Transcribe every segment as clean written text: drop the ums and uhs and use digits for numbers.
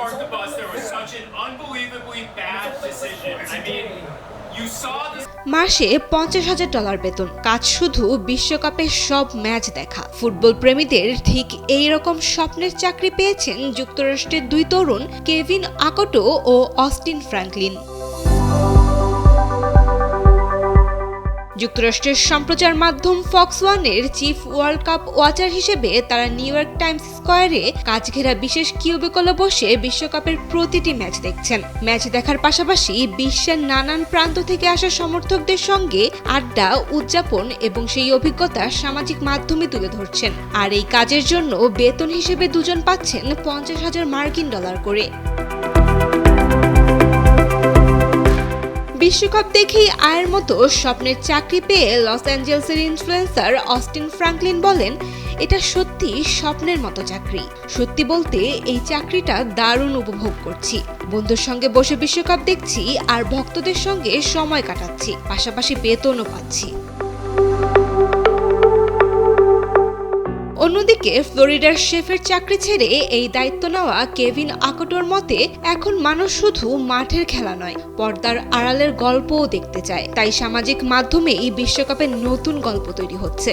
park the bus. There was such an unbelievably bad decision. I mean, you saw this. মাসে $50,000 বেতন, কাজ শুধু বিশ্বকাপের সব ম্যাচ দেখা। ফুটবল প্রেমীদের ঠিক এই রকম স্বপ্নের চাকরি পেয়েছেন যুক্তরাষ্ট্রের দুই তরুণ কেভিন আকোটো ও অস্টিন ফ্র্যাঙ্কলিন। যুক্তরাষ্ট্রের সম্প্রচার মাধ্যম ফক্স ওয়ানের চিফ ওয়ার্ল্ড কাপ ওয়াচার হিসেবে তারা নিউ ইয়র্ক টাইমস স্কয়ারে কাজ ঘেরা বিশেষ কিউবিকলে বসে বিশ্বকাপের প্রতিটি ম্যাচ দেখছেন। ম্যাচ দেখার পাশাপাশি বিশ্বের নানান প্রান্ত থেকে আসা সমর্থকদের সঙ্গে আড্ডা, উদযাপন এবং সেই অভিজ্ঞতা সামাজিক মাধ্যমে তুলে ধরছেন। আর এই কাজের জন্য বেতন হিসেবে দুজন পাচ্ছেন $50,000 করে। বিশ্বকাপ দেখেই আয়ের মতো স্বপ্নের চাকরি পেয়ে লস অ্যাঞ্জেলসের ইনফ্লুয়েন্সার অস্টিন ফ্র্যাঙ্কলিন বলেন, এটা সত্যি স্বপ্নের মতো চাকরি। সত্যি বলতে এই চাকরিটা দারুণ উপভোগ করছি। বন্ধুর সঙ্গে বসে বিশ্বকাপ দেখছি আর ভক্তদের সঙ্গে সময় কাটাচ্ছি, পাশাপাশি বেতনও পাচ্ছি। অন্যদিকে ফ্লোরিডার শেফের চাকরি ছেড়ে এই দায়িত্ব নেওয়া কেভিন আকোটোর মতে, এখন মানুষ শুধু মাঠের খেলা নয়, পর্দার আড়ালের গল্পও দেখতে চায়। তাই সামাজিক মাধ্যমেই বিশ্বকাপের নতুন গল্প তৈরি হচ্ছে।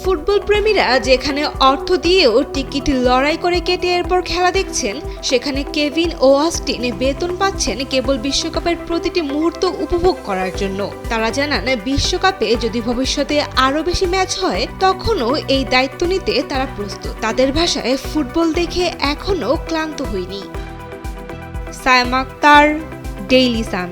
ফুটবল প্রেমীরা যেখানে অর্থ দিয়েও টিকিট লড়াই করে কেটে এরপর খেলা দেখছেন, সেখানে কেভিন ও অস্টিন বেতন পাচ্ছেন কেবল বিশ্বকাপের প্রতিটি মুহূর্ত উপভোগ করার জন্য। তারা জানান, বিশ্বকাপে যদি ভবিষ্যতে আরো বেশি ম্যাচ হয়, তখনও এই দায়িত্ব নিতে তারা প্রস্তুত। তাদের ভাষায়, ফুটবল দেখে এখনো ক্লান্ত হইনি। Saima Akter, Daily Sun.